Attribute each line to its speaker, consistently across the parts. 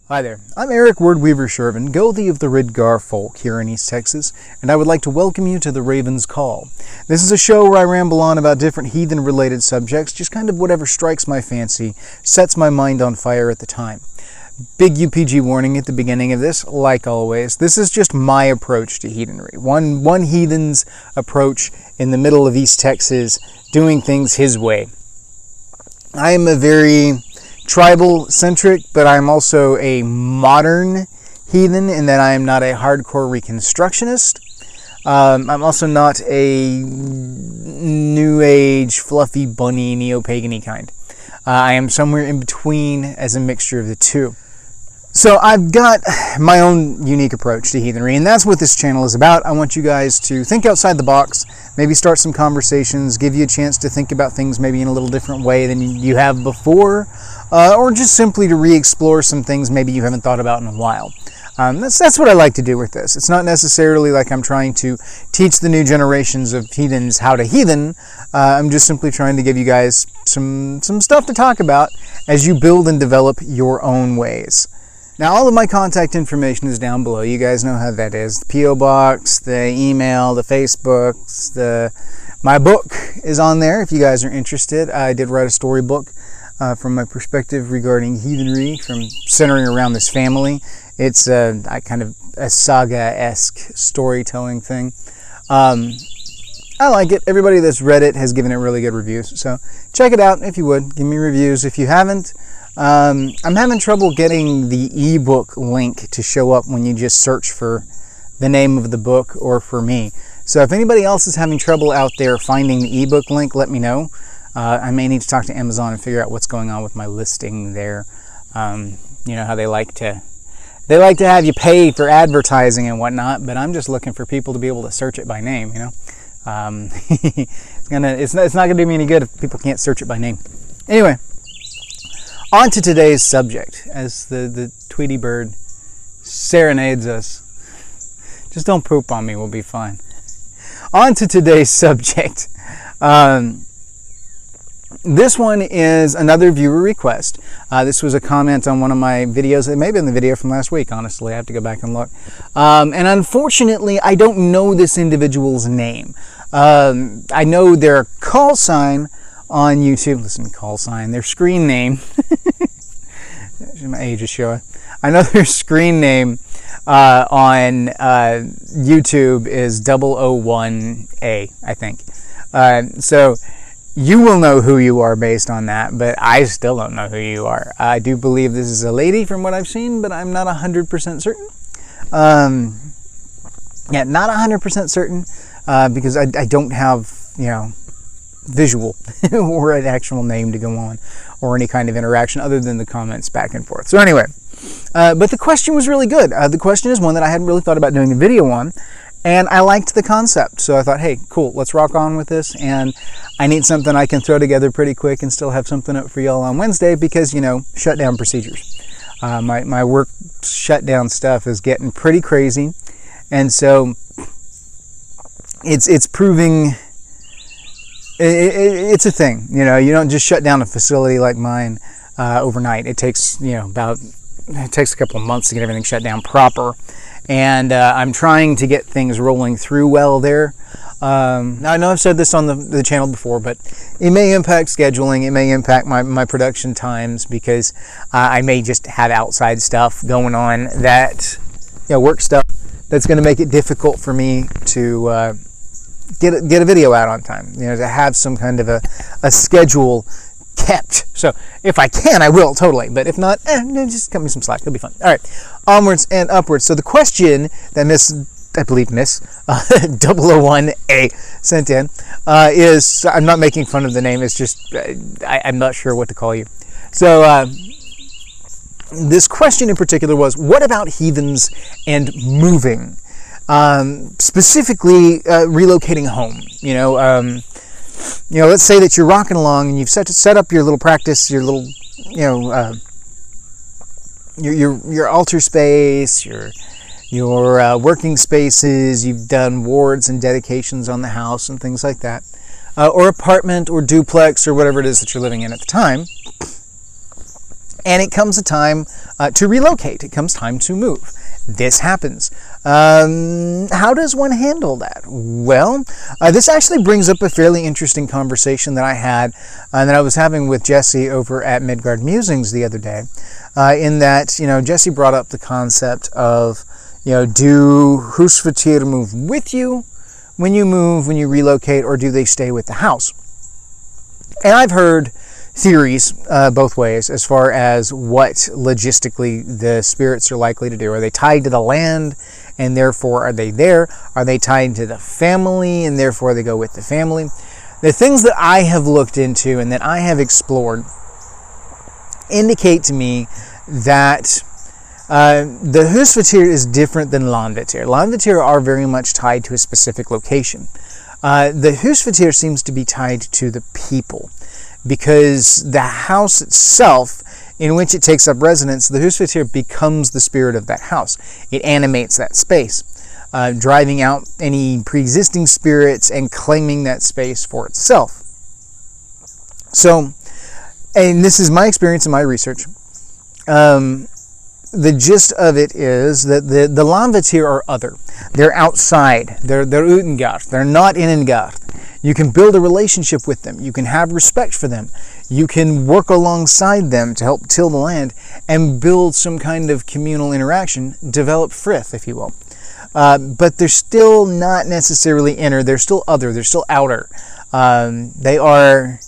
Speaker 1: Hi there, I'm Eric Wordweaver Sjerven, Gothi of the Ridgar folk here in East Texas, and I would like to welcome you to the Raven's Call. This is a show where I ramble on about different heathen-related subjects, just kind of whatever strikes my fancy, sets my mind on fire at the time. Big UPG warning at the beginning of this, like always. This is just my approach to heathenry. One heathen's approach in the middle of East Texas, doing things his way. I am a very tribal-centric, but I'm also a modern heathen in that I am not a hardcore reconstructionist. I'm also not a new age, fluffy, bunny, neo-pagan-y kind. I am somewhere in between as a mixture of the two. So I've got my own unique approach to heathenry, and that's what this channel is about. I want you guys to think outside the box, maybe start some conversations, give you a chance to think about things maybe in a little different way than you have before, or just simply to re-explore some things maybe you haven't thought about in a while. That's what I like to do with this. It's not necessarily like I'm trying to teach the new generations of heathens how to heathen. I'm just simply trying to give you guys some stuff to talk about as you build and develop your own ways. Now, all of my contact information is down below. You guys know how that is. The P.O. Box, the email, the Facebooks, my book is on there if you guys are interested. I did write a storybook from my perspective regarding heathenry, from centering around this family. It's a kind of a saga-esque storytelling thing. I like it. Everybody that's read it has given it really good reviews. So check it out if you would. Give me reviews if you haven't. I'm having trouble getting the ebook link to show up when you just search for the name of the book or for me. So if anybody else is having trouble out there finding the ebook link, let me know. I may need to talk to Amazon and figure out what's going on with my listing there. You know how they like to have you pay for advertising and whatnot, but I'm just looking for people to be able to search it by name, you know. It's not going to do me any good if people can't search it by name. Anyway, on to today's subject, as the Tweety bird serenades us. Just don't poop on me, we'll be fine. On to today's subject. This one is another viewer request. This was a comment on one of my videos. It may have been the video from last week, honestly. I have to go back and look. And unfortunately, I don't know this individual's name. I know their call sign on YouTube. Listen, call sign. Their screen name. My age is showing. I know their screen name on YouTube is 001A, I think. So you will know who you are based on that, but I still don't know who you are. I do believe this is a lady from what I've seen, but I'm not 100% certain. Yeah, not 100% certain because I don't have, visual or an actual name to go on or any kind of interaction other than the comments back and forth. So anyway, but the question was really good. The question is one that I hadn't really thought about doing a video on, and I liked the concept. So I thought, hey, cool, let's rock on with this. And I need something I can throw together pretty quick and still have something up for y'all on Wednesday because, shutdown procedures. My work shutdown stuff is getting pretty crazy. And so it's proving it's a thing. You don't just shut down a facility like mine overnight. It takes, it takes a couple of months to get everything shut down proper. And I'm trying to get things rolling through well there. Now, I know I've said this on the channel before, but it may impact scheduling. It may impact my production times because I may just have outside stuff going on that, work stuff that's going to make it difficult for me to get a video out on time. To have some kind of a schedule kept. So if I can, I will, totally. But if not, just cut me some slack. It'll be fun. All right, onwards and upwards. So the question that Miss 001A sent in is, I'm not making fun of the name, it's just, I'm not sure what to call you. So this question in particular was, what about heathens and moving? Specifically relocating home. Let's say that you're rocking along and you've set up your little practice, your little, your altar space, your working spaces. You've done wards and dedications on the house and things like that, or apartment or duplex or whatever it is that you're living in at the time. And it comes a time to relocate. It comes time to move. This happens. How does one handle that? Well, this actually brings up a fairly interesting conversation that I had that I was having with Jesse over at Midgard Musings the other day. In that, Jesse brought up the concept of, do husfatir move with you when you move, when you relocate, or do they stay with the house? And I've heard theories both ways as far as what logistically the spirits are likely to do. Are they tied to the land and therefore are they there? Are they tied to the family and therefore they go with the family? The things that I have looked into and that I have explored indicate to me that the husfatir is different than landvatir. Landvatir are very much tied to a specific location. The husfatir seems to be tied to the people, because the house itself, in which it takes up residence, the husfatir becomes the spirit of that house. It animates that space, driving out any pre-existing spirits and claiming that space for itself. So, and this is my experience and my research, the gist of it is that the landvatir are other. They're outside. They're utengard. They're not innengard. You can build a relationship with them. You can have respect for them. You can work alongside them to help till the land and build some kind of communal interaction, develop frith, if you will. But they're still not necessarily inner. They're still other. They're still outer. They are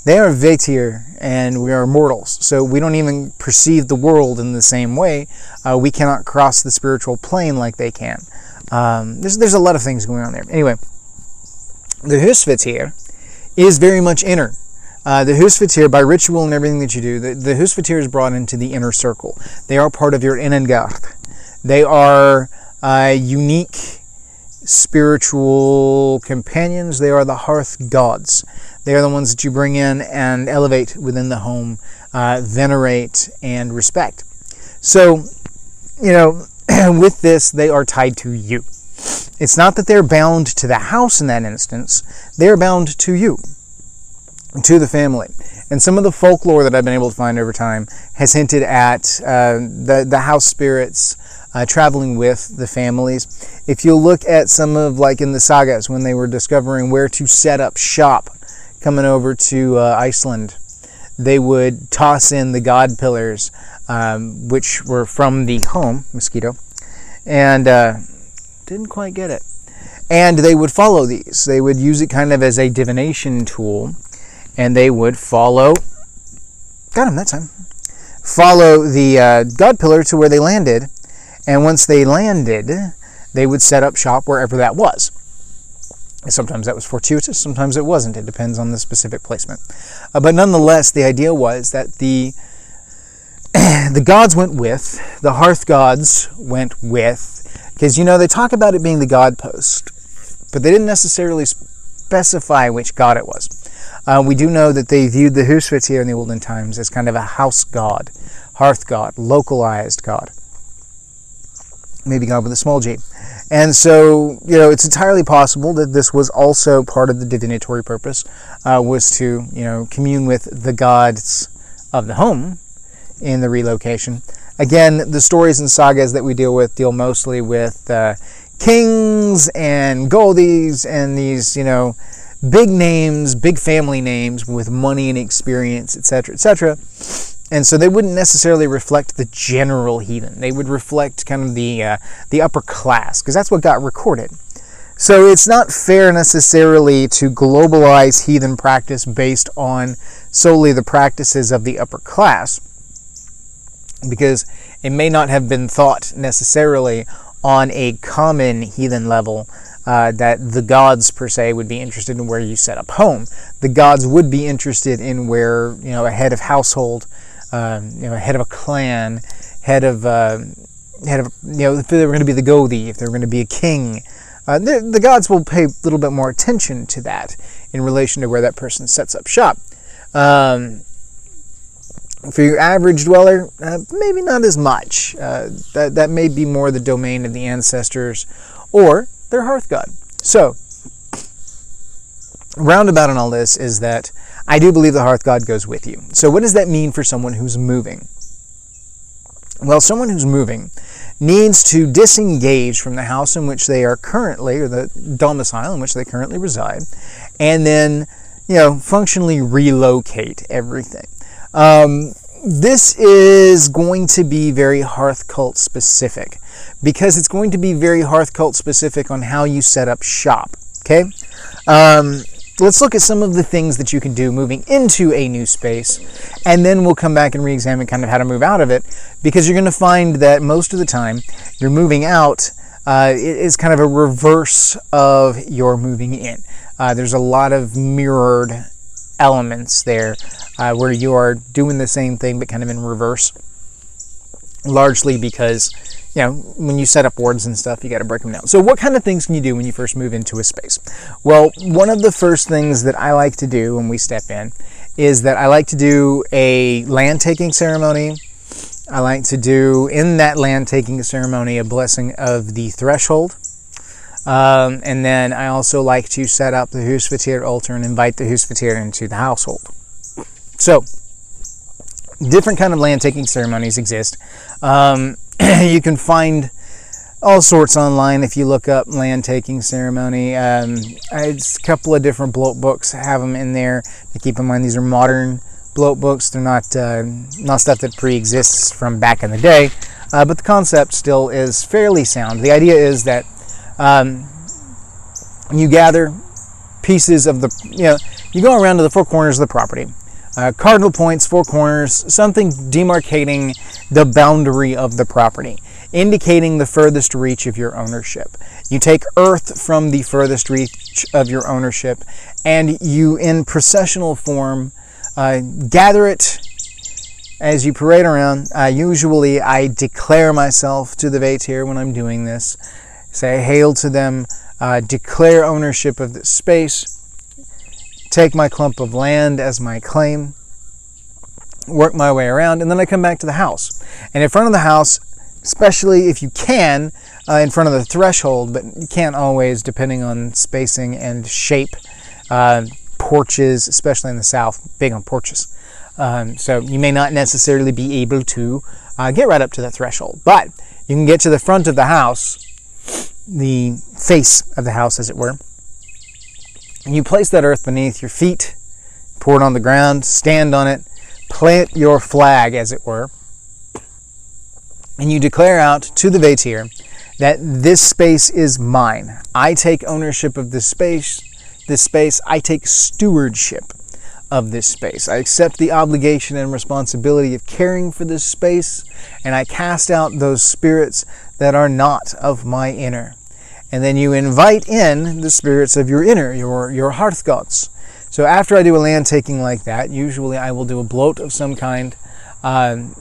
Speaker 1: Vetir, and we are mortals, so we don't even perceive the world in the same way. We cannot cross the spiritual plane like they can. There's a lot of things going on there. Anyway, the husfatir is very much inner. The husfatir, by ritual and everything that you do, the husfatir is brought into the inner circle. They are part of your innengarth. They are unique spiritual companions. They are the hearth gods. They are the ones that you bring in and elevate within the home, venerate, and respect. So, with this, they are tied to you. It's not that they're bound to the house in that instance. They're bound to you, to the family. And some of the folklore that I've been able to find over time has hinted at the house spirits traveling with the families. If you look at some of, like in the sagas, when they were discovering where to set up shop, coming over to Iceland, they would toss in the god pillars, which were from the home, mosquito, and didn't quite get it. And they would follow these. They would use it kind of as a divination tool, and they would follow, got him that time, follow the god pillar to where they landed, and once they landed, they would set up shop wherever that was. Sometimes that was fortuitous, sometimes it wasn't. It depends on the specific placement. But nonetheless, the idea was that the gods went with, the hearth gods went with, because, they talk about it being the god post, but they didn't necessarily specify which god it was. We do know that they viewed the husfatir in the olden times as kind of a house god, hearth god, localized god. Maybe God with a small g. And so, it's entirely possible that this was also part of the divinatory purpose, was to, commune with the gods of the home in the relocation. Again, the stories and sagas that we deal with deal mostly with kings and goldies and these, big names, big family names with money and experience, etc., etc. And so they wouldn't necessarily reflect the general heathen. They would reflect kind of the upper class, because that's what got recorded. So it's not fair necessarily to globalize heathen practice based on solely the practices of the upper class, because it may not have been thought necessarily on a common heathen level that the gods per se would be interested in where you set up home. The gods would be interested in where, a head of household, head of a clan, head of if they were going to be the Godi, if they were going to be a king. The gods will pay a little bit more attention to that in relation to where that person sets up shop. For your average dweller, maybe not as much. That may be more the domain of the ancestors or their hearth god. So, roundabout in all this is that I do believe the hearth god goes with you. So what does that mean for someone who's moving? Well, someone who's moving needs to disengage from the house in which they are currently, or the domicile in which they currently reside, and then, functionally relocate everything. This is going to be very hearth cult specific, because it's going to be very hearth cult specific on how you set up shop. Okay? Let's look at some of the things that you can do moving into a new space, and then we'll come back and re-examine kind of how to move out of it, because you're going to find that most of the time you're moving out is kind of a reverse of your moving in. There's a lot of mirrored elements there where you are doing the same thing but kind of in reverse, largely because when you set up wards and stuff, you got to break them down. So what kind of things can you do when you first move into a space? Well, one of the first things that I like to do when we step in is that I like to do a land taking ceremony. I like to do, in that land taking ceremony, a blessing of the threshold. And then I also like to set up the husfatir altar and invite the husfatir into the household. So, different kind of land taking ceremonies exist. You can find all sorts online if you look up land taking ceremony. A couple of different bloat books have them in there. But keep in mind, these are modern bloat books. They're not stuff that pre-exists from back in the day, but the concept still is fairly sound. The idea is that you gather pieces of you go around to the four corners of the property. Cardinal points, four corners, something demarcating the boundary of the property, indicating the furthest reach of your ownership. You take earth from the furthest reach of your ownership, and you, in processional form, gather it as you parade around. Usually I declare myself to the Veitir when I'm doing this. Say hail to them, declare ownership of this space, take my clump of land as my claim, work my way around, and then I come back to the house. And in front of the house, especially if you can, in front of the threshold, but you can't always, depending on spacing and shape, porches, especially in the south, big on porches. So you may not necessarily be able to get right up to the threshold, but you can get to the front of the house, the face of the house, as it were. And you place that earth beneath your feet, pour it on the ground, stand on it, plant your flag, as it were, and you declare out to the Veitir that this space is mine. I take ownership of this space. I take stewardship of this space. I accept the obligation and responsibility of caring for this space, and I cast out those spirits that are not of my inner. And then you invite in the spirits of your inner, your hearth gods. So after I do a land taking like that, usually I will do a bloat of some kind to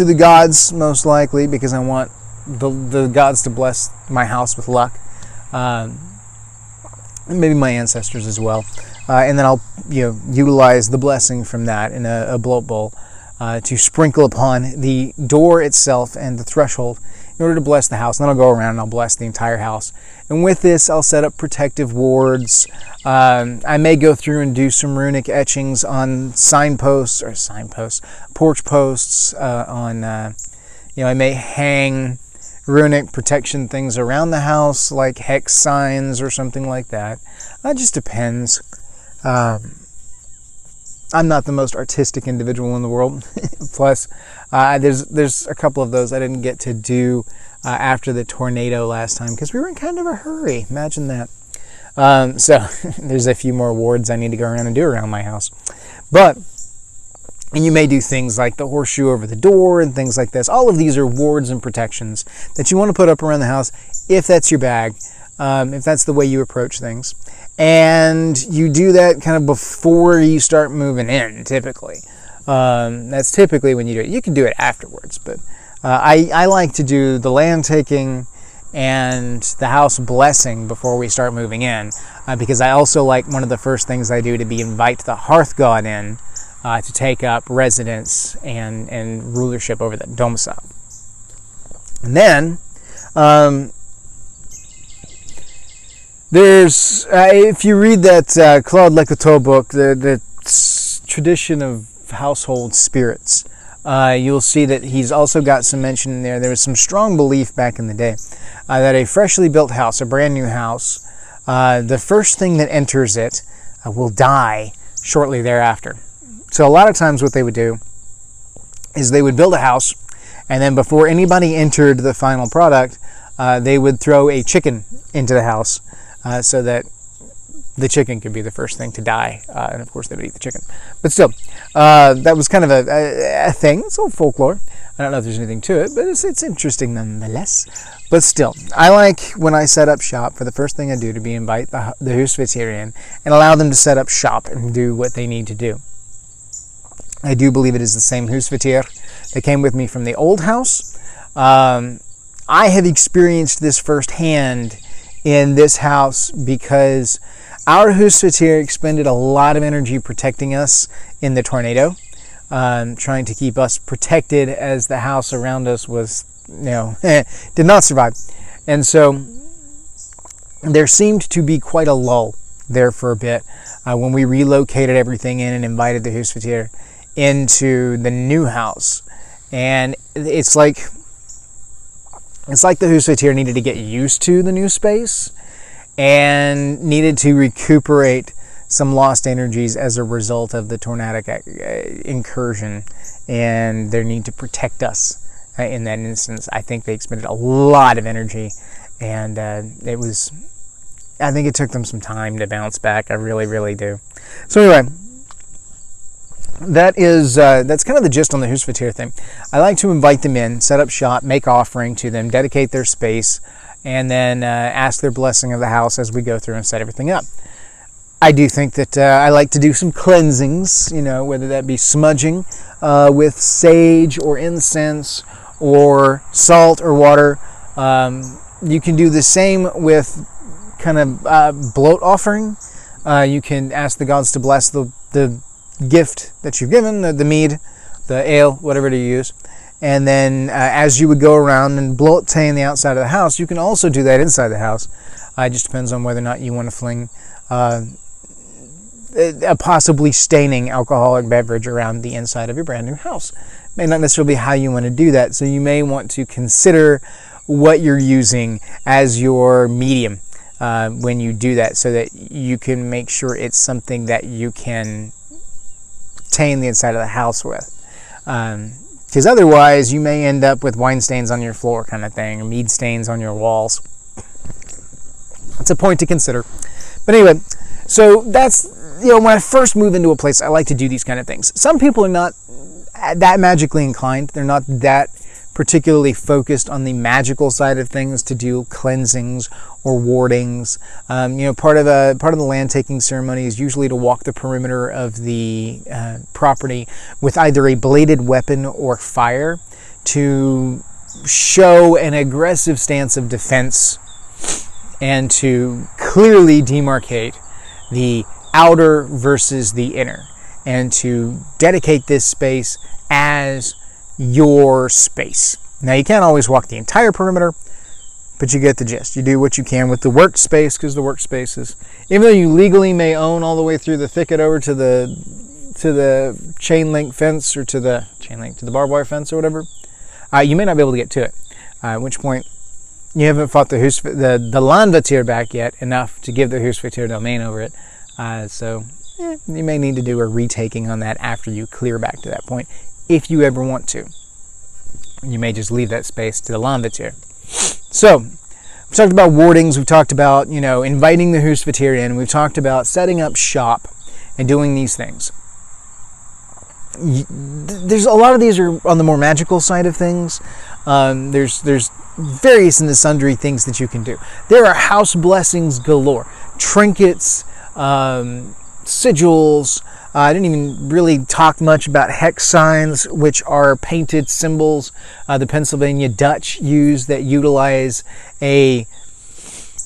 Speaker 1: the gods, most likely, because I want the gods to bless my house with luck. And maybe my ancestors as well. And then I'll utilize the blessing from that in a bloat bowl to sprinkle upon the door itself and the threshold in order to bless the house. And then I'll go around and I'll bless the entire house. And with this, I'll set up protective wards. I may go through and do some runic etchings on porch posts. I may hang runic protection things around the house, like hex signs or something like that. It just depends. I'm not the most artistic individual in the world. Plus, there's a couple of those I didn't get to do after the tornado last time because we were in kind of a hurry. Imagine that. So there's a few more wards I need to go around and do around my house. And you may do things like the horseshoe over the door and things like this. All of these are wards and protections that you want to put up around the house if that's your bag, if that's the way you approach things. And you do that kind of before you start moving in, typically. That's typically when you do it. You can do it afterwards, but I like to do the land taking and the house blessing before we start moving in, because I also like one of the first things I do to be invite the hearth god in to take up residence and rulership over that domicile. And then there's, if you read that Claude Lecoteau book, the tradition of household spirits, you'll see that he's also got some mention in there. There was some strong belief back in the day that a freshly built house, a brand new house, the first thing that enters it will die shortly thereafter. So a lot of times what they would do is they would build a house, and then before anybody entered the final product, they would throw a chicken into the house so that the chicken could be the first thing to die. And of course they would eat the chicken. But still, that was kind of a thing. It's all folklore. I don't know if there's anything to it, but it's interesting nonetheless. But still, I like when I set up shop, for the first thing I do to be invite the husvitir in and allow them to set up shop and do what they need to do. I do believe it is the same husvitir that came with me from the old house. I have experienced this firsthand in this house because our husvitir expended a lot of energy protecting us in the tornado, trying to keep us protected as the house around us was, did not survive. And so there seemed to be quite a lull there for a bit when we relocated everything in and invited the husvitir into the new house. And it's like the husvitir needed to get used to the new space and needed to recuperate some lost energies as a result of the tornadic incursion and their need to protect us in that instance. I think they expended a lot of energy, and I think it took them some time to bounce back. I really, really do. So anyway, that's kind of the gist on the husvitir thing. I like to invite them in, set up shop, make offering to them, dedicate their space, and then ask their blessing of the house as we go through and set everything up. I do think that I like to do some cleansings, whether that be smudging with sage or incense or salt or water. You can do the same with kind of bloat offering. You can ask the gods to bless the gift that you've given, the mead, the ale, whatever you use. And then as you would go around and bloat the outside of the house, you can also do that inside the house. It just depends on whether or not you want to fling a possibly staining alcoholic beverage around the inside of your brand new house. May not necessarily be how you want to do that, so you may want to consider what you're using as your medium when you do that, so that you can make sure it's something that you can stain the inside of the house with. Because otherwise you may end up with wine stains on your floor kind of thing, or mead stains on your walls. It's a point to consider. But anyway, so that's, when I first move into a place, I like to do these kind of things. Some people are not that magically inclined. They're not that particularly focused on the magical side of things to do cleansings or wardings. Part of the land taking ceremony is usually to walk the perimeter of the property with either a bladed weapon or fire to show an aggressive stance of defense and to clearly demarcate the outer versus the inner, and to dedicate this space as your space. Now, you can't always walk the entire perimeter, but you get the gist. You do what you can with the workspace, because the workspace is, even though you legally may own all the way through the thicket over to the chain link fence, or to the barbed wire fence or whatever, you may not be able to get to it. At which point you haven't fought the landvitir back yet enough to give the husvitir domain over it. So you may need to do a retaking on that after you clear back to that point, if you ever want to. You may just leave that space to the landvitir. So we've talked about wardings. We've talked about inviting the husvitir in. We've talked about setting up shop and doing these things. There's a lot of these are on the more magical side of things. There's various and sundry things that you can do. There are house blessings galore, trinkets, sigils. I didn't even really talk much about hex signs, which are painted symbols the Pennsylvania Dutch use that utilize a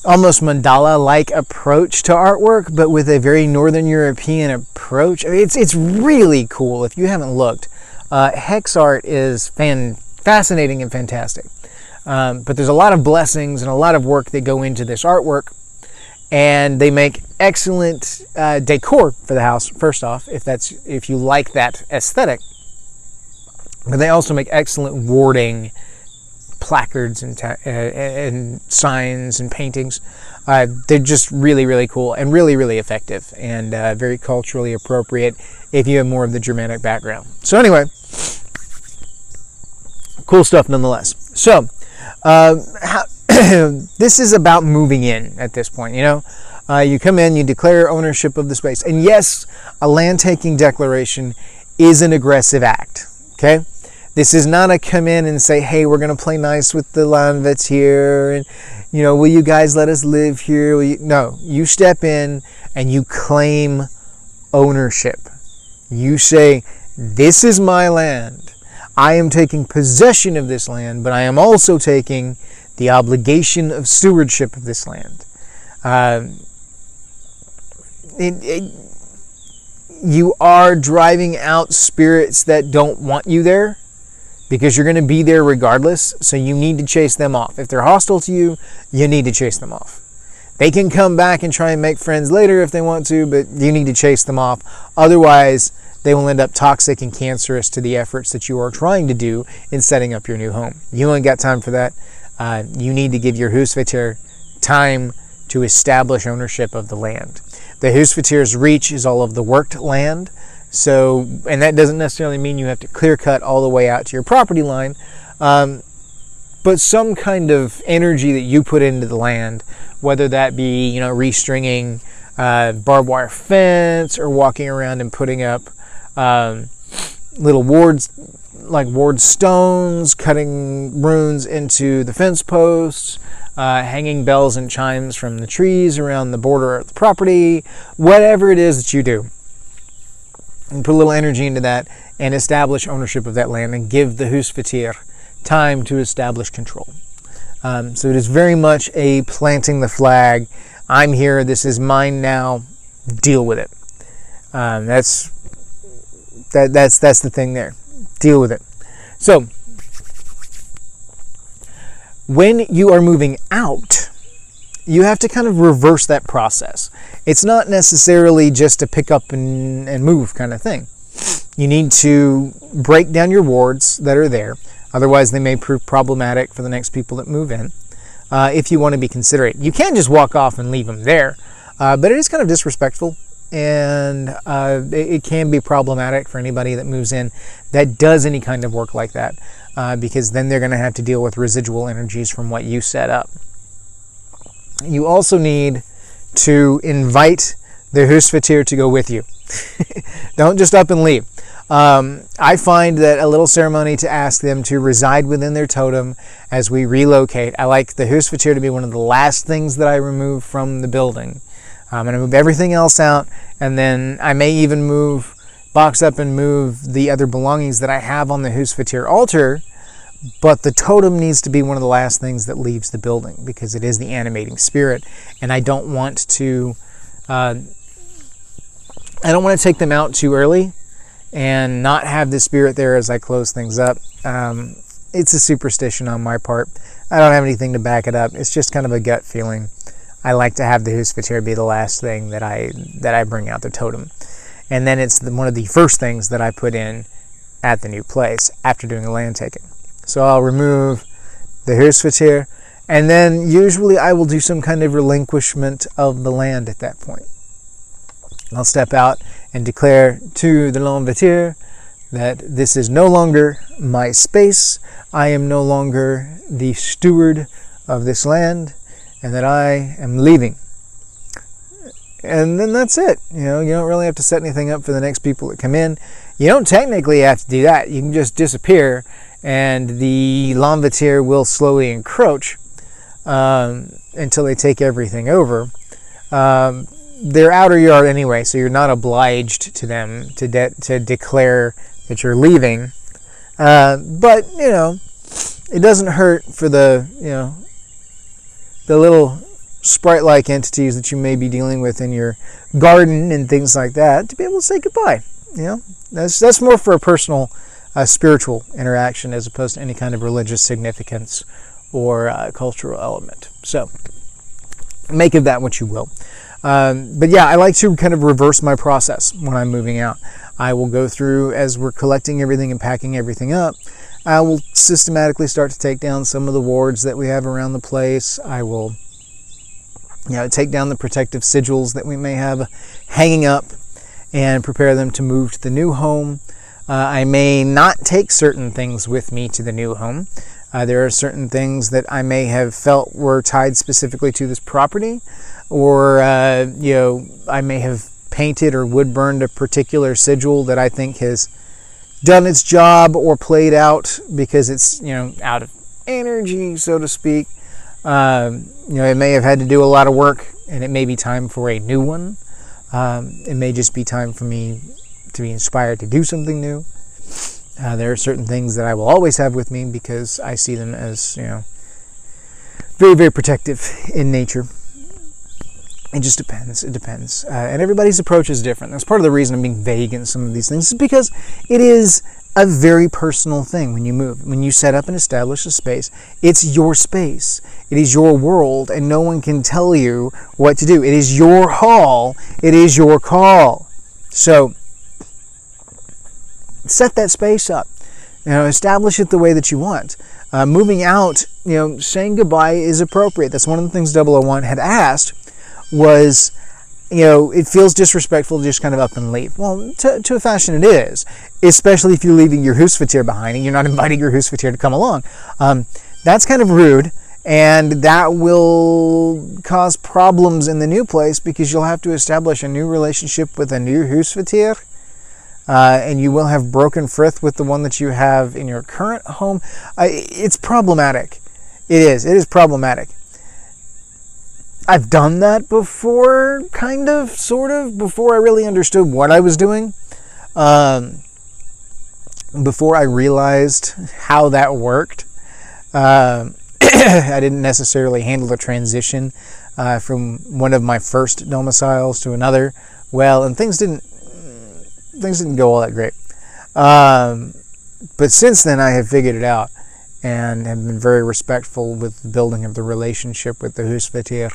Speaker 1: almost mandala-like approach to artwork, but with a very Northern European approach. I mean, it's really cool if you haven't looked. Hex art is fascinating and fantastic. But there's a lot of blessings and a lot of work that go into this artwork, and they make excellent decor for the house. First off, if you like that aesthetic, But they also make excellent warding placards and signs and paintings. They're just really, really cool and really, really effective and very culturally appropriate if you have more of the Germanic background. So anyway, cool stuff nonetheless. So this is about moving in at this point, you know. You come in, you declare ownership of the space. And yes, a land taking declaration is an aggressive act, okay? This is not a come in and say, hey, we're going to play nice with the landvetier and, you know, will you guys let us live here? No, you step in and you claim ownership. You say, this is my land. I am taking possession of this land, but I am also taking the obligation of stewardship of this land. You are driving out spirits that don't want you there, because you're going to be there regardless, so you need to chase them off. If they're hostile to you, you need to chase them off. They can come back and try and make friends later if they want to, but you need to chase them off. Otherwise, they will end up toxic and cancerous to the efforts that you are trying to do in setting up your new home. You ain't got time for that. You need to give your husvater time to establish ownership of the land. The husvater's reach is all of the worked land. So, and that doesn't necessarily mean you have to clear cut all the way out to your property line, but some kind of energy that you put into the land, whether that be, you know, restringing barbed wire fence or walking around and putting up little wards, like ward stones, cutting runes into the fence posts, hanging bells and chimes from the trees around the border of the property, whatever it is that you do. And put a little energy into that and establish ownership of that land and give the husvater time to establish control. So it is very much a planting the flag. I'm here. This is mine now. Deal with it. That's the thing there. Deal with it. So when you are moving out, you have to kind of reverse that process. It's not necessarily just a pick up and move kind of thing. You need to break down your wards that are there. Otherwise, they may prove problematic for the next people that move in. If you want to be considerate, you can't just walk off and leave them there. But it is kind of disrespectful, and it can be problematic for anybody that moves in that does any kind of work like that, because then they're going to have to deal with residual energies from what you set up. You also need to invite the husvater to go with you. Don't just up and leave. I find that a little ceremony to ask them to reside within their totem as we relocate. I like the husvater to be one of the last things that I remove from the building. I'm going to move everything else out, and then I may even box up and move the other belongings that I have on the husvater altar. But the totem needs to be one of the last things that leaves the building, because it is the animating spirit, and I don't want to take them out too early and not have the spirit there as I close things up. It's a superstition on my part. I don't have anything to back it up. It's just kind of a gut feeling. I like to have the husvater be the last thing that I bring out the totem, and then it's one of the first things that I put in at the new place after doing a land taking. So I'll remove the husvater, and then usually I will do some kind of relinquishment of the land at that point. I'll step out and declare to the landvetier that this is no longer my space. I am no longer the steward of this land, and that I am leaving. And then that's it. You know, you don't really have to set anything up for the next people that come in. You don't technically have to do that. You can just disappear, and the landvetier will slowly encroach until they take everything over. They're outer yard anyway, so you're not obliged to them to declare that you're leaving. But, you know, it doesn't hurt for the little sprite-like entities that you may be dealing with in your garden and things like that to be able to say goodbye. You know, that's more for a personal spiritual interaction as opposed to any kind of religious significance or cultural element. So make of that what you will. But yeah, I like to kind of reverse my process when I'm moving out. I will go through, as we're collecting everything and packing everything up, I will systematically start to take down some of the wards that we have around the place. I will, take down the protective sigils that we may have hanging up and prepare them to move to the new home. I may not take certain things with me to the new home. There are certain things that I may have felt were tied specifically to this property, or I may have painted or wood burned a particular sigil that I think has done its job or played out because it's out of energy, so to speak. It may have had to do a lot of work, and it may be time for a new one. It may just be time for me to be inspired to do something new. There are certain things that I will always have with me because I see them as very, very protective in nature. It just depends. It depends. And everybody's approach is different. That's part of the reason I'm being vague in some of these things, is because it is a very personal thing when you move. When you set up and establish a space, it's your space. It is your world, and no one can tell you what to do. It is your hall. It is your call. So, set that space up. Establish it the way that you want. Moving out, saying goodbye is appropriate. That's one of the things 001 had asked. Was, it feels disrespectful to just kind of up and leave. Well, to a fashion it is, especially if you're leaving your Husvatir behind and you're not inviting your Husvatir to come along. That's kind of rude, and that will cause problems in the new place because you'll have to establish a new relationship with a new Husvatir, and you will have broken frith with the one that you have in your current home. It's problematic. It is problematic. I've done that before, kind of, sort of, before I really understood what I was doing. Before I realized how that worked. I didn't necessarily handle the transition from one of my first domiciles to another well, and things didn't go all that great. But since then, I have figured it out and have been very respectful with the building of the relationship with the Husvatir.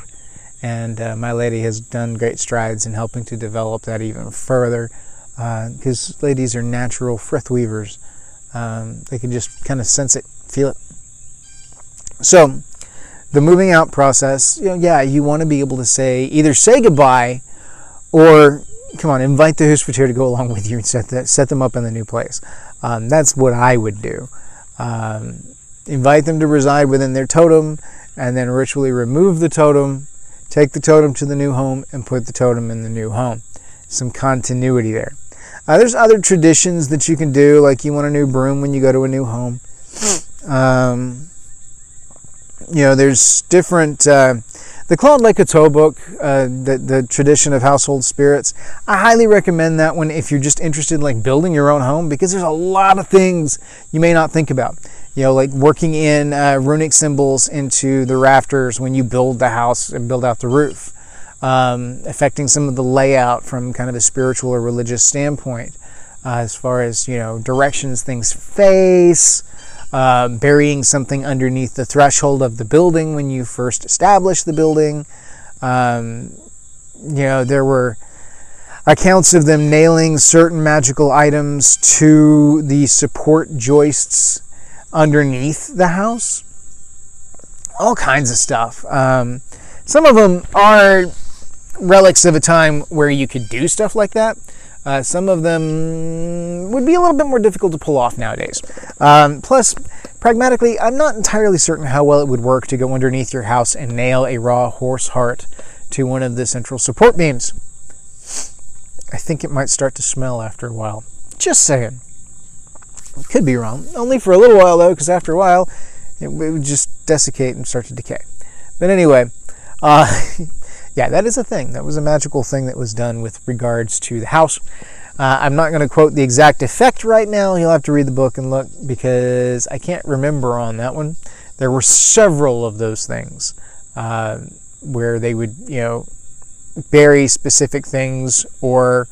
Speaker 1: And my lady has done great strides in helping to develop that even further, because ladies are natural frith weavers. They can just kind of sense it, feel it. So, the moving out process, you want to be able to either say goodbye, or invite the Husvatir to go along with you and set them up in the new place. That's what I would do. Invite them to reside within their totem, and then ritually remove the totem. Take the totem to the new home and put the totem in the new home. Some continuity there. There's other traditions that you can do, like you want a new broom when you go to a new home. There's different... the Claude Lecoteau book, the tradition of household spirits, I highly recommend that one if you're just interested in building your own home, because there's a lot of things you may not think about. Like working in runic symbols into the rafters when you build the house and build out the roof. Affecting some of the layout from kind of a spiritual or religious standpoint. As far as, directions things face. Burying something underneath the threshold of the building when you first establish the building. There were accounts of them nailing certain magical items to the support joists underneath the house. All kinds of stuff. Some of them are relics of a time where you could do stuff like that. Some of them would be a little bit more difficult to pull off nowadays. Plus, pragmatically, I'm not entirely certain how well it would work to go underneath your house and nail a raw horse heart to one of the central support beams. I think it might start to smell after a while. Just saying. Could be wrong. Only for a little while, though, because after a while, it would just desiccate and start to decay. But anyway, that is a thing. That was a magical thing that was done with regards to the house. I'm not going to quote the exact effect right now. You'll have to read the book and look, because I can't remember on that one. There were several of those things where they would, bury specific things or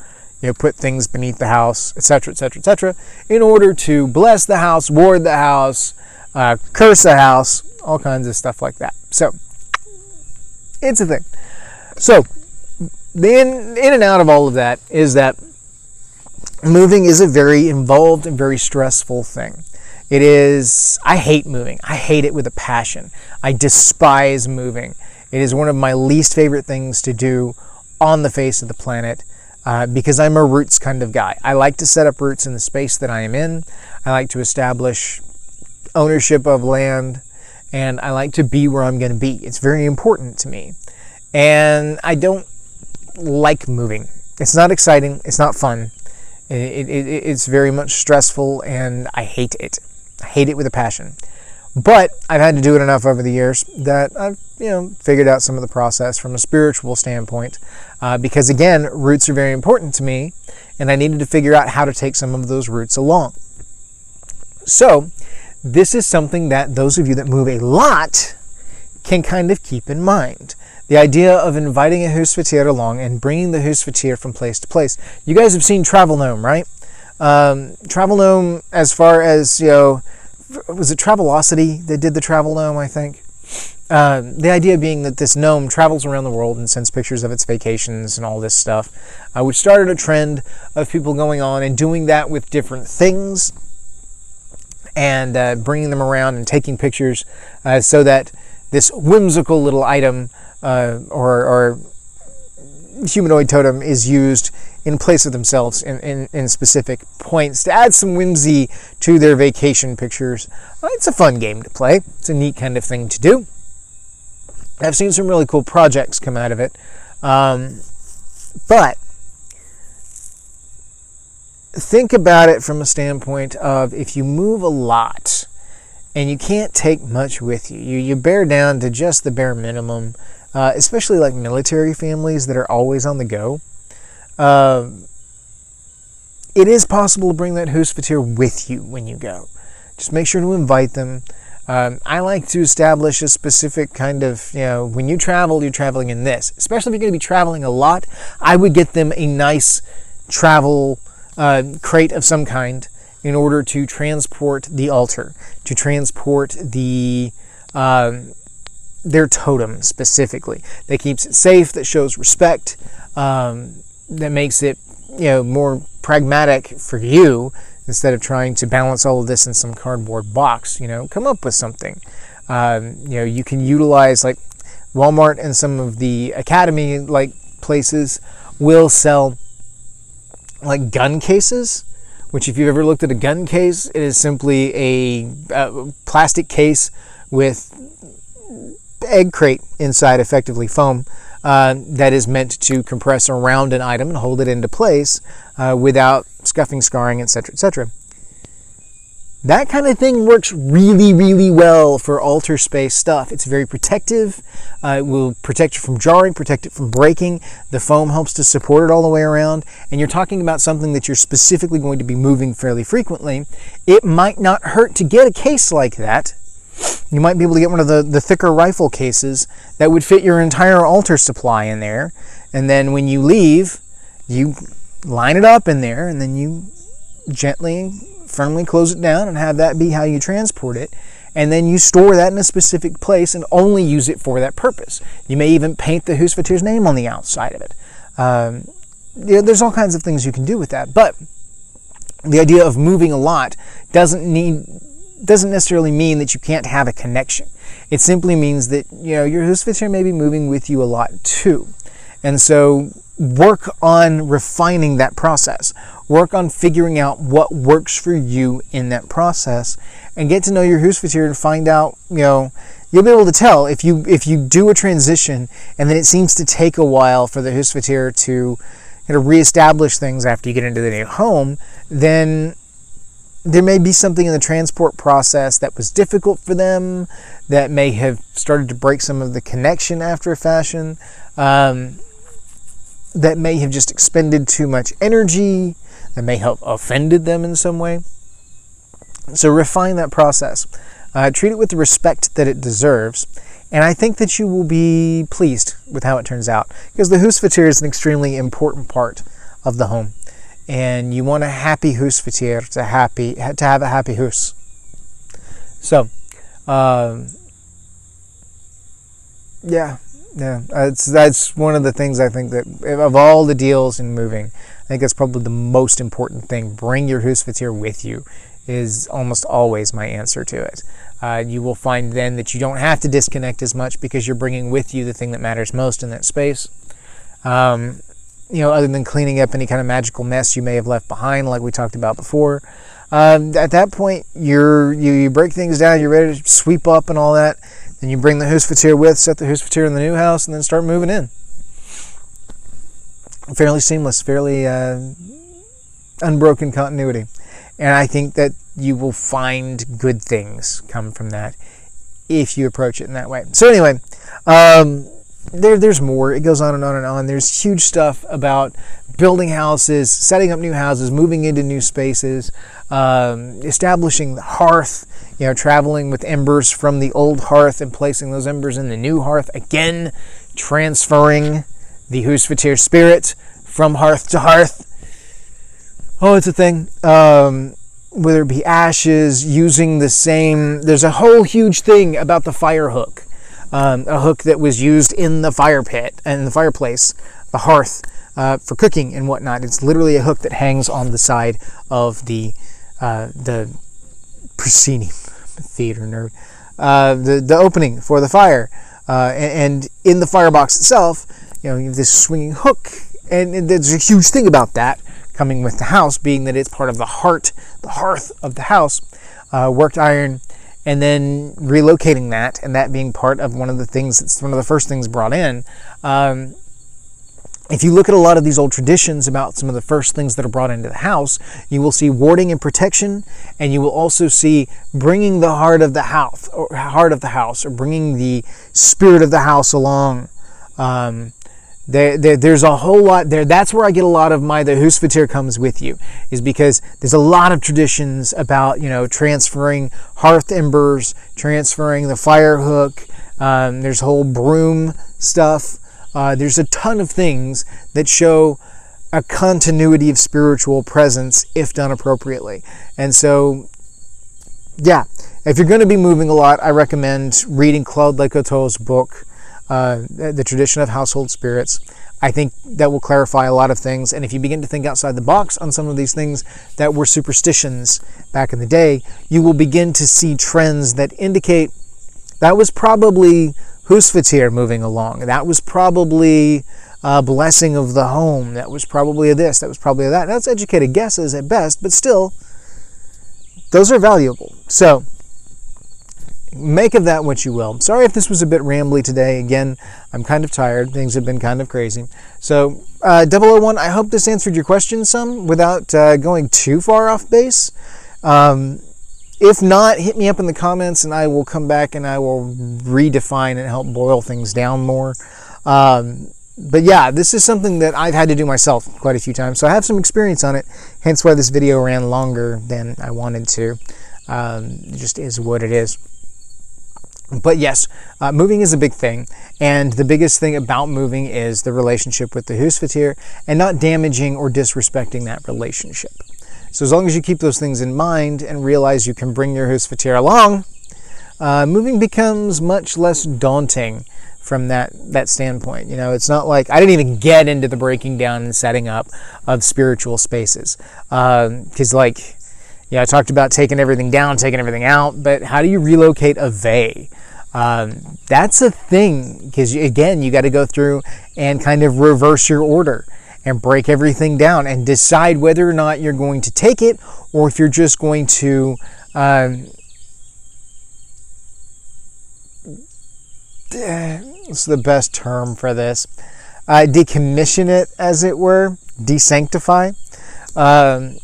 Speaker 1: put things beneath the house, etc., etc., etc., in order to bless the house, ward the house, curse the house, all kinds of stuff like that. So, it's a thing. So, the in and out of all of that is that moving is a very involved and very stressful thing. It is, I hate moving. I hate it with a passion. I despise moving. It is one of my least favorite things to do on the face of the planet because I'm a roots kind of guy. I like to set up roots in the space that I am in. I like to establish ownership of land, and I like to be where I'm going to be. It's very important to me. And I don't like moving. It's not exciting. It's not fun. It's very much stressful, and I hate it. I hate it with a passion. But I've had to do it enough over the years that I've, figured out some of the process from a spiritual standpoint. Because again, roots are very important to me, and I needed to figure out how to take some of those roots along. So, this is something that those of you that move a lot can kind of keep in mind. The idea of inviting a husfatir along and bringing the husfatir from place to place. You guys have seen Travel Gnome, right? Travel Gnome, as far as, was it Travelocity that did the Travel Gnome, I think? The idea being that this gnome travels around the world and sends pictures of its vacations and all this stuff, which started a trend of people going on and doing that with different things and bringing them around and taking pictures so that this whimsical little item or humanoid totem is used in place of themselves in specific points to add some whimsy to their vacation pictures. It's a fun game to play. It's a neat kind of thing to do. I've seen some really cool projects come out of it. But think about it from a standpoint of if you move a lot and you can't take much with you, you bear down to just the bare minimum, especially like military families that are always on the go. It is possible to bring that husfatir with you when you go. Just make sure to invite them. I like to establish a specific kind of, when you travel, you're traveling in this. Especially if you're going to be traveling a lot, I would get them a nice travel crate of some kind in order to transport the altar, to transport their totem specifically. That keeps it safe, that shows respect, that makes it more pragmatic for you instead of trying to balance all of this in some cardboard box. Come up with something. You can utilize, like Walmart and some of the academy like places will sell like gun cases, which if you've ever looked at a gun case, it is simply a plastic case with egg crate inside, effectively foam, that is meant to compress around an item and hold it into place without scuffing, scarring, etc., etc. That kind of thing works really, really well for altar space stuff. It's very protective. It will protect you from jarring, protect it from breaking. The foam helps to support it all the way around. And you're talking about something that you're specifically going to be moving fairly frequently. It might not hurt to get a case like that. You might be able to get one of the thicker rifle cases that would fit your entire altar supply in there. And then when you leave, you line it up in there, and then you gently, firmly close it down and have that be how you transport it. And then you store that in a specific place and only use it for that purpose. You may even paint the husfatir's name on the outside of it. There's all kinds of things you can do with that. But the idea of moving a lot doesn't necessarily mean that you can't have a connection. It simply means that your husfatir may be moving with you a lot too. And so work on refining that process. Work on figuring out what works for you in that process, and get to know your husfatir and find out, you'll be able to tell if you do a transition and then it seems to take a while for the husfatir to reestablish things after you get into the new home, then there may be something in the transport process that was difficult for them, that may have started to break some of the connection after a fashion, that may have just expended too much energy, that may have offended them in some way. So refine that process. Treat it with the respect that it deserves. And I think that you will be pleased with how it turns out, because the husfatir is an extremely important part of the home. And you want a happy husfatir to have a happy hus. So, Yeah, that's one of the things I think that, of all the deals in moving, I think that's probably the most important thing. Bring your Husfatir with you is almost always my answer to it. You will find then that you don't have to disconnect as much because you're bringing with you the thing that matters most in that space. Other than cleaning up any kind of magical mess you may have left behind, like we talked about before. At that point, you break things down, you're ready to sweep up and all that. Then you bring the Husfatir with, set the Husfatir in the new house, and then start moving in. Fairly seamless, fairly unbroken continuity. And I think that you will find good things come from that if you approach it in that way. So anyway, there's more. It goes on and on and on. There's huge stuff about building houses, setting up new houses, moving into new spaces, establishing the hearth, traveling with embers from the old hearth and placing those embers in the new hearth. Again, transferring the Husfatir spirit from hearth to hearth. Oh, it's a thing. Whether it be ashes, using the same... There's a whole huge thing about the fire hook. A hook that was used in the fire pit and the fireplace, the hearth, for cooking and whatnot. It's literally a hook that hangs on the side of the proscenium, theater nerd, the opening for the fire, and in the firebox itself, you have this swinging hook, and there's a huge thing about that coming with the house, being that it's part of the hearth of the house, worked iron. And then relocating that, and that being part of one of the things, it's one of the first things brought in. If you look at a lot of these old traditions about some of the first things that are brought into the house, you will see warding and protection, and you will also see bringing the heart of the house, or bringing the spirit of the house along. There's a whole lot there. That's where I get a lot of the Husfatir comes with you, is because there's a lot of traditions about, transferring hearth embers, transferring the fire hook. There's whole broom stuff. There's a ton of things that show a continuity of spiritual presence if done appropriately. And so, yeah, if you're going to be moving a lot, I recommend reading Claude Lecoteau's book, The Tradition of Household Spirits. I think that will clarify a lot of things. And if you begin to think outside the box on some of these things that were superstitions back in the day, you will begin to see trends that indicate that was probably Husfatir moving along. That was probably a blessing of the home. That was probably a this. That was probably a that. That's educated guesses at best, but still, those are valuable. So, make of that what you will. Sorry if this was a bit rambly today. Again, I'm kind of tired. Things have been kind of crazy. So, 001, I hope this answered your question some without going too far off base. If not, hit me up in the comments and I will come back and I will redefine and help boil things down more. But yeah, this is something that I've had to do myself quite a few times. So I have some experience on it, hence why this video ran longer than I wanted to. It just is what it is. But yes, moving is a big thing, and the biggest thing about moving is the relationship with the Husfatir and not damaging or disrespecting that relationship. So as long as you keep those things in mind and realize you can bring your Husfatir along, moving becomes much less daunting from that standpoint. It's not like I didn't even get into the breaking down and setting up of spiritual spaces, because I talked about taking everything down, taking everything out, but how do you relocate a vey? That's a thing, because again, you got to go through and kind of reverse your order and break everything down and decide whether or not you're going to take it or if you're just going to what's the best term for this? Decommission it, as it were, desanctify.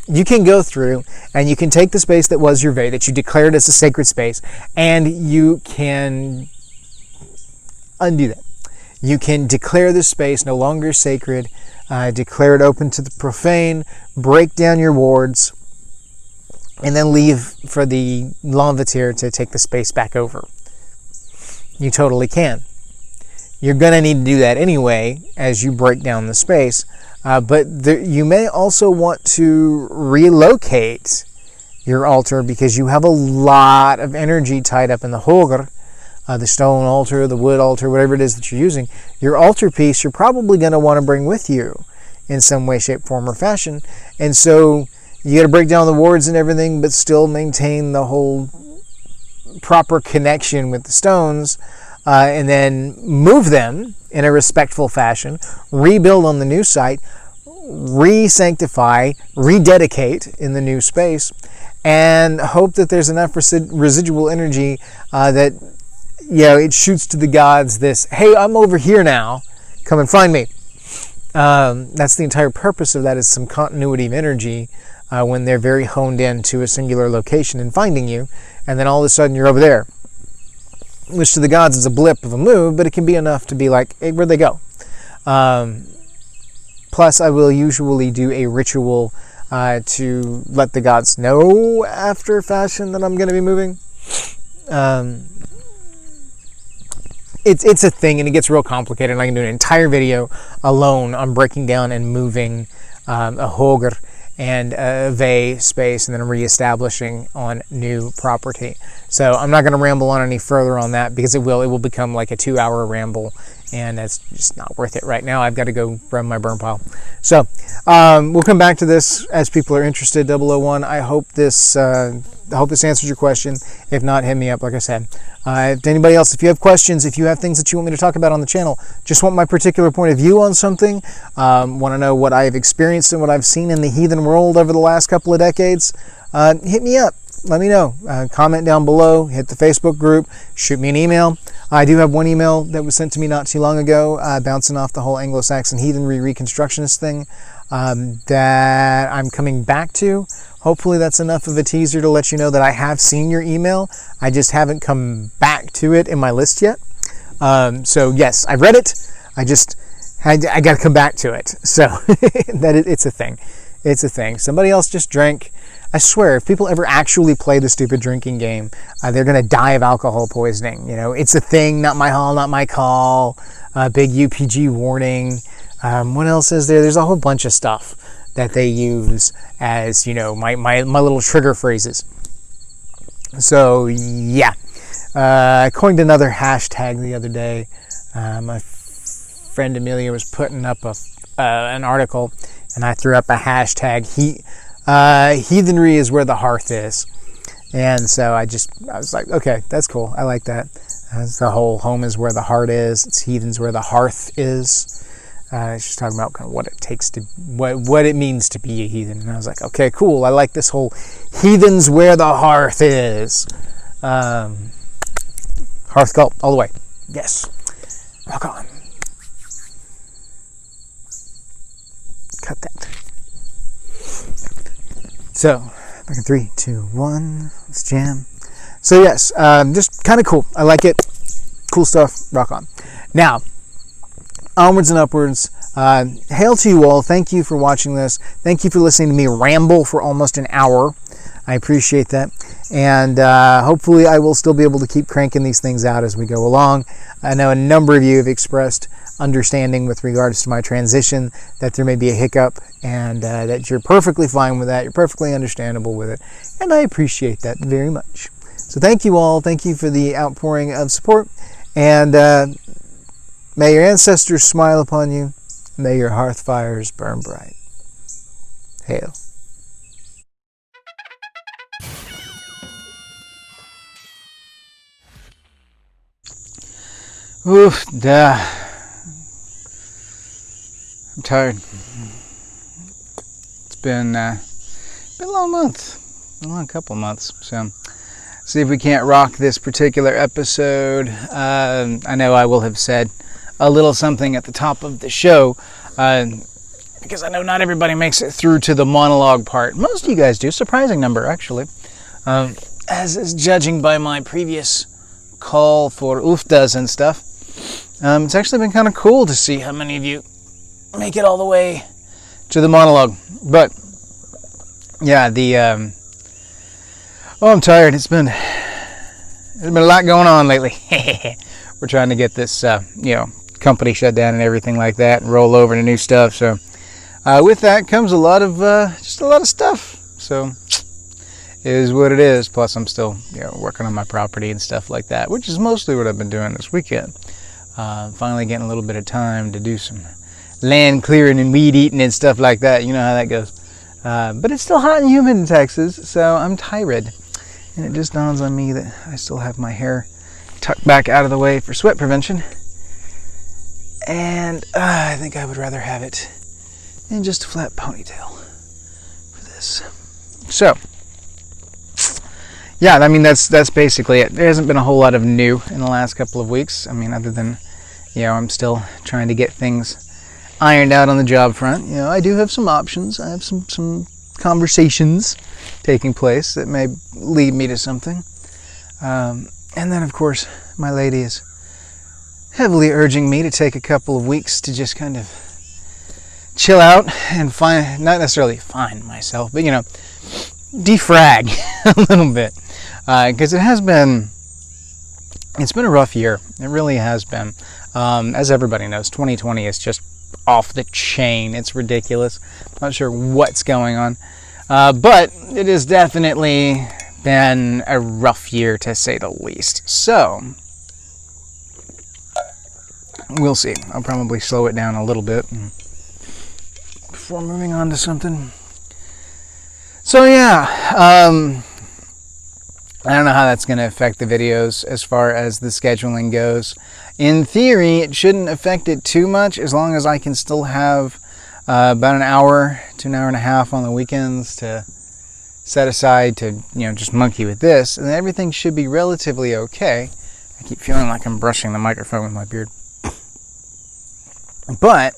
Speaker 1: You can go through and you can take the space that was your vey, that you declared as a sacred space, and you can undo that. You can declare this space no longer sacred, declare it open to the profane, break down your wards, and then leave for the L'Envitir to take the space back over. You totally can. You're going to need to do that anyway as you break down the space. But you may also want to relocate your altar because you have a lot of energy tied up in the Hogr, the stone altar, the wood altar, whatever it is that you're using, your altarpiece you're probably going to want to bring with you in some way, shape, form, or fashion. And so you got to break down the wards and everything, but still maintain the whole proper connection with the stones, and then move them in a respectful fashion, rebuild on the new site, re-sanctify, rededicate in the new space, and hope that there's enough residual energy that it shoots to the gods this, hey, I'm over here now, come and find me. That's the entire purpose of that, is some continuity of energy when they're very honed in to a singular location and finding you, and then all of a sudden you're over there. Which to the gods is a blip of a move, but it can be enough to be like, hey, where'd they go? Plus, I will usually do a ritual to let the gods know after fashion that I'm going to be moving. It's a thing, and it gets real complicated. And I can do an entire video alone on breaking down and moving a Hogr and a Vey space, and then reestablishing on new property. So I'm not going to ramble on any further on that, because it will become like a 2-hour ramble, and that's just not worth it right now. I've got to go run my burn pile. So we'll come back to this as people are interested. 001. I hope this answers your question. If not, hit me up, like I said. If anybody else, if you have questions, if you have things that you want me to talk about on the channel, just want my particular point of view on something, want to know what I've experienced and what I've seen in the heathen world over the last couple of decades, hit me up. Let me know. Comment down below, hit the Facebook group, shoot me an email. I do have one email that was sent to me not too long ago, bouncing off the whole Anglo-Saxon heathenry reconstructionist thing that I'm coming back to. Hopefully that's enough of a teaser to let you know that I have seen your email. I just haven't come back to it in my list yet. So yes, I read it. I got to come back to it. So it's a thing. It's a thing. Somebody else just drank. I swear, if people ever actually play the stupid drinking game, they're going to die of alcohol poisoning. It's a thing. Not my hall, not my call. Big UPG warning. What else is there? There's a whole bunch of stuff that they use as, my little trigger phrases. So, yeah. I coined another hashtag the other day. My friend Amelia was putting up an article, and I threw up a hashtag. Heathenry is where the hearth is. And so I was like, okay, that's cool. I like that. The whole home is where the heart is. It's heathens where the hearth is. It's just talking about kind of what it takes to, what it means to be a heathen. And I was like, okay, cool. I like this whole heathens where the hearth is. Hearth cult all the way. Yes. Rock on. Cut that. So, back in 3, 2, 1. Let's jam. So yes, just kind of cool. I like it. Cool stuff. Rock on. Now, onwards and upwards. Hail to you all. Thank you for watching this. Thank you for listening to me ramble for almost an hour. I appreciate that. And hopefully I will still be able to keep cranking these things out as we go along. I know a number of you have expressed understanding with regards to my transition, that there may be a hiccup, and that you're perfectly fine with that. You're perfectly understandable with it. And I appreciate that very much. So thank you all. Thank you for the outpouring of support. And may your ancestors smile upon you. May your hearth fires burn bright. Hail. Oof, duh. I'm tired. It's been a long month. A long couple months. So, see if we can't rock this particular episode. I know I will have said a little something at the top of the show, because I know not everybody makes it through to the monologue part. Most of you guys do. Surprising number, actually. As is judging by my previous call for oofdas and stuff. It's actually been kind of cool to see how many of you make it all the way to the monologue. But yeah, I'm tired. There's been a lot going on lately. We're trying to get this company shut down and everything like that, and roll over to new stuff. So with that comes a lot of just a lot of stuff. So is what it is. Plus, I'm still working on my property and stuff like that, which is mostly what I've been doing this weekend. Finally getting a little bit of time to do some land clearing and weed eating and stuff like that. You know how that goes. But it's still hot and humid in Texas, so I'm tired. And it just dawns on me that I still have my hair tucked back out of the way for sweat prevention. And I think I would rather have it in just a flat ponytail for this. So, yeah, I mean, that's basically it. There hasn't been a whole lot of new in the last couple of weeks. I mean, other than, I'm still trying to get things ironed out on the job front. I do have some options. I have some conversations taking place that may lead me to something. And then, of course, my lady is heavily urging me to take a couple of weeks to just kind of chill out and not necessarily find myself, but, defrag a little bit. Because it's been a rough year. It really has been. As everybody knows, 2020 is just off the chain. It's ridiculous. Not sure what's going on. But it has definitely been a rough year, to say the least. So, we'll see. I'll probably slow it down a little bit before moving on to something. So, yeah. I don't know how that's going to affect the videos as far as the scheduling goes. In theory, it shouldn't affect it too much as long as I can still have about an hour to an hour and a half on the weekends to set aside to, just monkey with this, and everything should be relatively okay. I keep feeling like I'm brushing the microphone with my beard. But,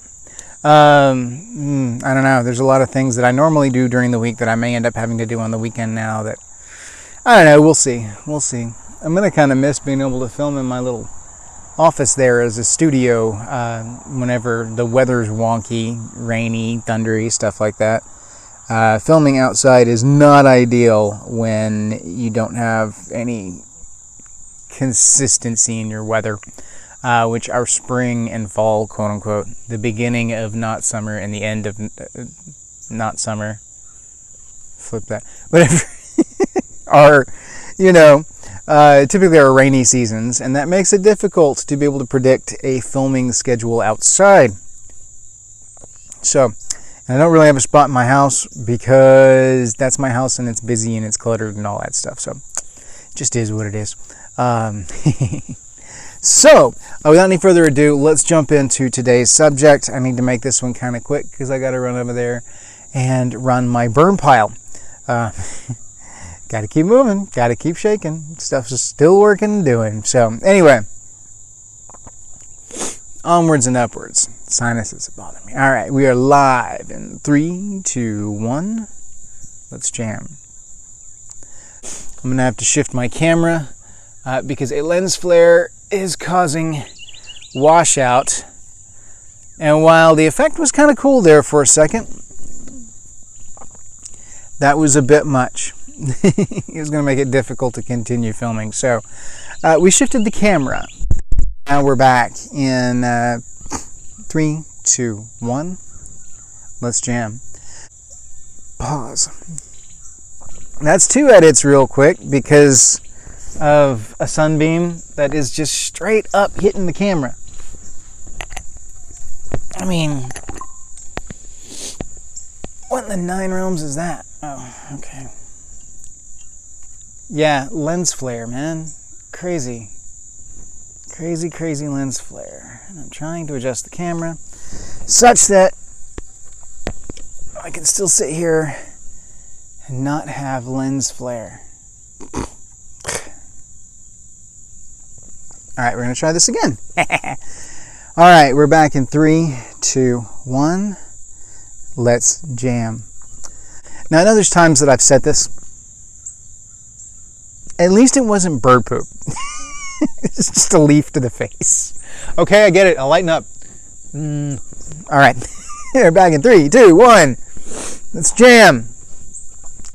Speaker 1: I don't know, there's a lot of things that I normally do during the week that I may end up having to do on the weekend now that, I don't know, we'll see. I'm going to kind of miss being able to film in my little office there as a studio whenever the weather's wonky, rainy, thundery, stuff like that. Filming outside is not ideal when you don't have any consistency in your weather, which our spring and fall, quote unquote, the beginning of not summer and the end of not summer, flip that, whatever, are, typically are rainy seasons, and that makes it difficult to be able to predict a filming schedule outside. So, and I don't really have a spot in my house because that's my house and it's busy and it's cluttered and all that stuff. So, it just is what it is. So, without any further ado, let's jump into today's subject. I need to make this one kind of quick because I got to run over there and run my burn pile. Got to keep moving, got to keep shaking. Stuff's still working and doing. So, anyway, onwards and upwards. Sinuses bother me. All right, we are live in 3, 2, 1. Let's jam. I'm going to have to shift my camera because a lens flare is causing washout. And while the effect was kind of cool there for a second, that was a bit much. It was going to make it difficult to continue filming. So we shifted the camera. Now we're back in 3, 2, 1. Let's jam. Pause. That's 2 edits real quick because of a sunbeam that is just straight up hitting the camera. I mean, what in the 9 realms is that? Oh, okay. Yeah, lens flare, man. Crazy lens flare. And I'm trying to adjust the camera such that I can still sit here and not have lens flare. Alright, we're going to try this again. Alright, we're back in 3, 2, 1. Let's jam. Now, I know there's times that I've said this. At least it wasn't bird poop. It's just a leaf to the face. Okay, I get it. I'll lighten up. Alright. We're back in 3, 2, 1. Let's jam.